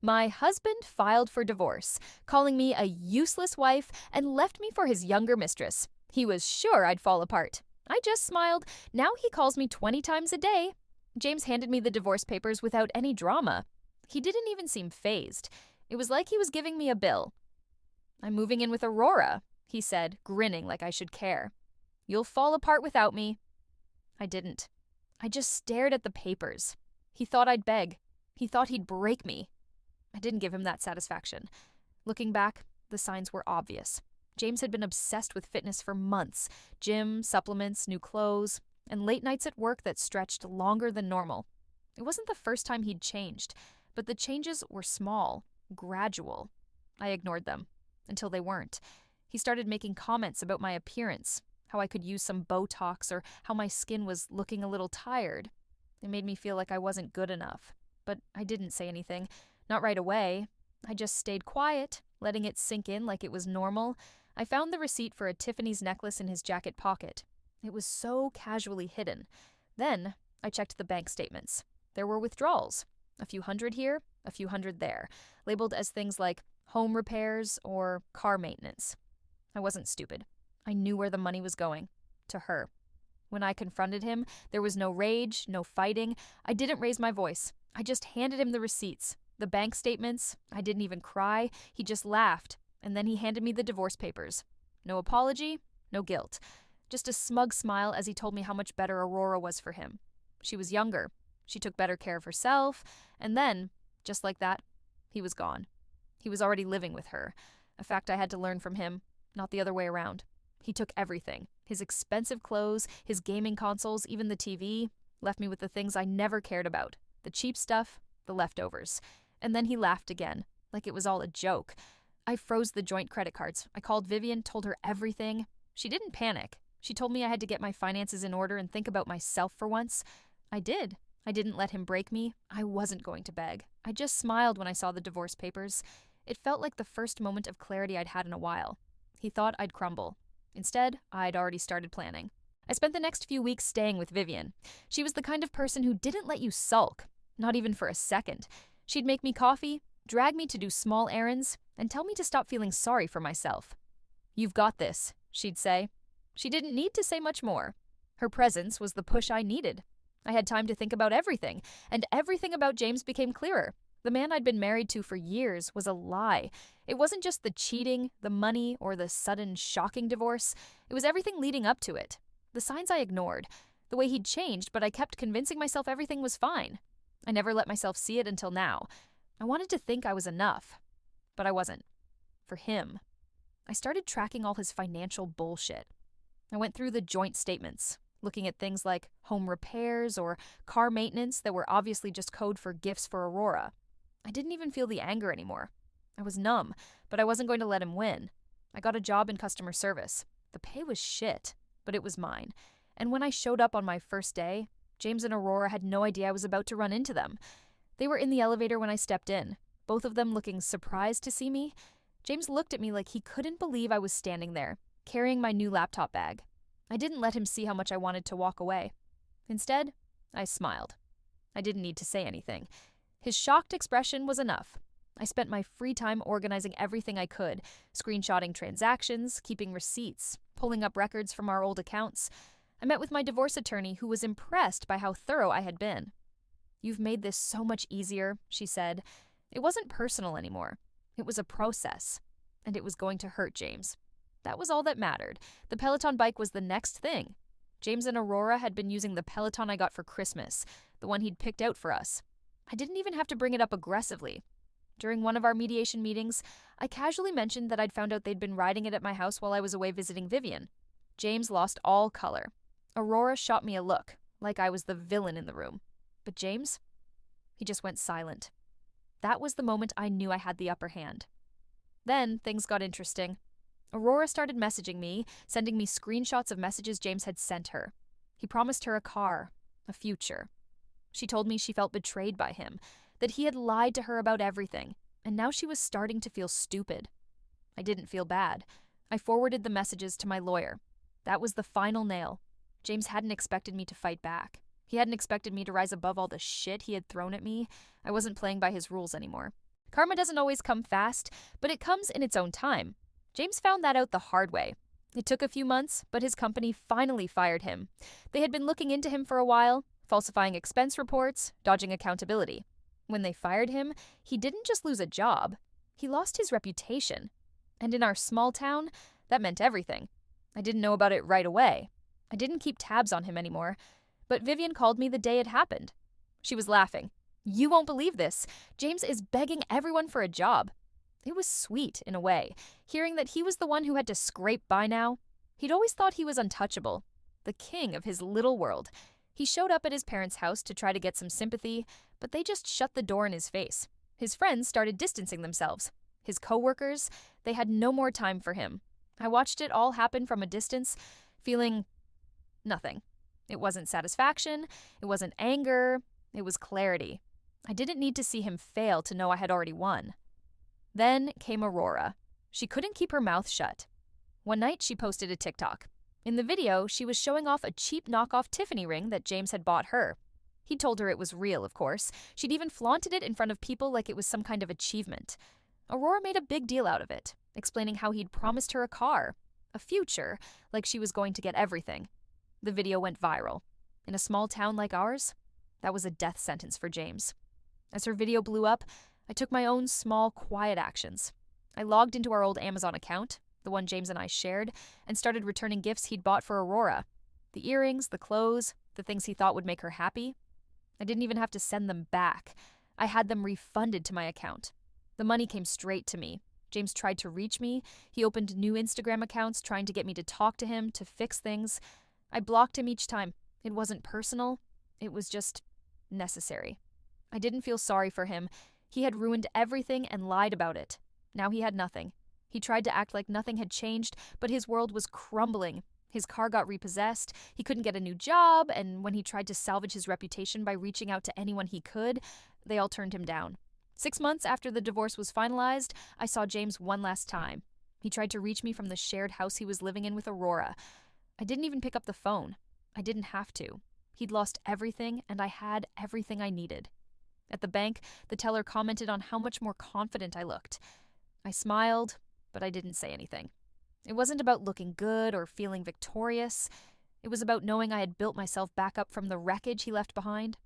My husband filed for divorce, calling me a useless wife and left me for his younger mistress. He was sure I'd fall apart. I just smiled. Now he calls me 20 times a day. James handed me the divorce papers without any drama. He didn't even seem fazed. It was like he was giving me a bill. "I'm moving in with Aurora," he said, grinning like I should care. "You'll fall apart without me." I didn't. I just stared at the papers. He thought I'd beg. He thought he'd break me. I didn't give him that satisfaction. Looking back, the signs were obvious. James had been obsessed with fitness for months. Gym, supplements, new clothes, and late nights at work that stretched longer than normal. It wasn't the first time he'd changed, but the changes were small, gradual. I ignored them, until they weren't. He started making comments about my appearance, how I could use some Botox, or how my skin was looking a little tired. It made me feel like I wasn't good enough. But I didn't say anything. Not right away. I just stayed quiet, letting it sink in like it was normal. I found the receipt for a Tiffany's necklace in his jacket pocket. It was so casually hidden. Then I checked the bank statements. There were withdrawals. A few hundred here, a few hundred there, labeled as things like home repairs or car maintenance. I wasn't stupid. I knew where the money was going. To her. When I confronted him, there was no rage, no fighting. I didn't raise my voice. I just handed him the receipts, the bank statements. I didn't even cry. He just laughed, and then he handed me the divorce papers. No apology, no guilt. Just a smug smile as he told me how much better Aurora was for him. She was younger. She took better care of herself. And then, just like that, he was gone. He was already living with her. A fact I had to learn from him, not the other way around. He took everything. His expensive clothes, his gaming consoles, even the TV, left me with the things I never cared about. The cheap stuff, the leftovers. And then he laughed again, like it was all a joke. I froze the joint credit cards. I called Vivian, told her everything. She didn't panic. She told me I had to get my finances in order and think about myself for once. I did. I didn't let him break me. I wasn't going to beg. I just smiled when I saw the divorce papers. It felt like the first moment of clarity I'd had in a while. He thought I'd crumble. Instead, I'd already started planning. I spent the next few weeks staying with Vivian. She was the kind of person who didn't let you sulk, not even for a second. She'd make me coffee, drag me to do small errands, and tell me to stop feeling sorry for myself. "You've got this," she'd say. She didn't need to say much more. Her presence was the push I needed. I had time to think about everything, and everything about James became clearer. The man I'd been married to for years was a lie. It wasn't just the cheating, the money, or the sudden, shocking divorce. It was everything leading up to it. The signs I ignored. The way he'd changed, but I kept convincing myself everything was fine. I never let myself see it until now. I wanted to think I was enough. But I wasn't. For him. I started tracking all his financial bullshit. I went through the joint statements, looking at things like home repairs or car maintenance that were obviously just code for gifts for Aurora. I didn't even feel the anger anymore. I was numb, but I wasn't going to let him win. I got a job in customer service. The pay was shit, but it was mine. And when I showed up on my first day, James and Aurora had no idea I was about to run into them. They were in the elevator when I stepped in, both of them looking surprised to see me. James looked at me like he couldn't believe I was standing there, carrying my new laptop bag. I didn't let him see how much I wanted to walk away. Instead, I smiled. I didn't need to say anything. His shocked expression was enough. I spent my free time organizing everything I could, screenshotting transactions, keeping receipts, pulling up records from our old accounts. I met with my divorce attorney, who was impressed by how thorough I had been. "You've made this so much easier," she said. It wasn't personal anymore. It was a process. And it was going to hurt James. That was all that mattered. The Peloton bike was the next thing. James and Aurora had been using the Peloton I got for Christmas, the one he'd picked out for us. I didn't even have to bring it up aggressively. During one of our mediation meetings, I casually mentioned that I'd found out they'd been riding it at my house while I was away visiting Vivian. James lost all color. Aurora shot me a look, like I was the villain in the room. But James? He just went silent. That was the moment I knew I had the upper hand. Then things got interesting. Aurora started messaging me, sending me screenshots of messages James had sent her. He promised her a car, a future. She told me she felt betrayed by him, that he had lied to her about everything, and now she was starting to feel stupid. I didn't feel bad. I forwarded the messages to my lawyer. That was the final nail. James hadn't expected me to fight back. He hadn't expected me to rise above all the shit he had thrown at me. I wasn't playing by his rules anymore. Karma doesn't always come fast, but it comes in its own time. James found that out the hard way. It took a few months, but his company finally fired him. They had been looking into him for a while, falsifying expense reports, dodging accountability. When they fired him, he didn't just lose a job, he lost his reputation. And in our small town, that meant everything. I didn't know about it right away. I didn't keep tabs on him anymore, but Vivian called me the day it happened. She was laughing. "You won't believe this. James is begging everyone for a job." It was sweet, in a way, hearing that he was the one who had to scrape by now. He'd always thought he was untouchable, the king of his little world. He showed up at his parents' house to try to get some sympathy, but they just shut the door in his face. His friends started distancing themselves. His coworkers, they had no more time for him. I watched it all happen from a distance, feeling nothing. It wasn't satisfaction, it wasn't anger, it was clarity. I didn't need to see him fail to know I had already won. Then came Aurora. She couldn't keep her mouth shut. One night, she posted a TikTok. In the video, she was showing off a cheap knockoff Tiffany ring that James had bought her. He told her it was real, of course. She'd even flaunted it in front of people like it was some kind of achievement. Aurora made a big deal out of it, explaining how he'd promised her a car, a future, like she was going to get everything. The video went viral. In a small town like ours, that was a death sentence for James. As her video blew up, I took my own small, quiet actions. I logged into our old Amazon account, the one James and I shared, and started returning gifts he'd bought for Aurora. The earrings, the clothes, the things he thought would make her happy. I didn't even have to send them back. I had them refunded to my account. The money came straight to me. James tried to reach me. He opened new Instagram accounts trying to get me to talk to him, to fix things. I blocked him each time. It wasn't personal. It was just necessary. I didn't feel sorry for him. He had ruined everything and lied about it. Now he had nothing. He tried to act like nothing had changed, but his world was crumbling. His car got repossessed, he couldn't get a new job, and when he tried to salvage his reputation by reaching out to anyone he could, they all turned him down. 6 months after the divorce was finalized, I saw James one last time. He tried to reach me from the shared house he was living in with Aurora. I didn't even pick up the phone. I didn't have to. He'd lost everything, and I had everything I needed. At the bank, the teller commented on how much more confident I looked. I smiled, but I didn't say anything. It wasn't about looking good or feeling victorious. It was about knowing I had built myself back up from the wreckage he left behind.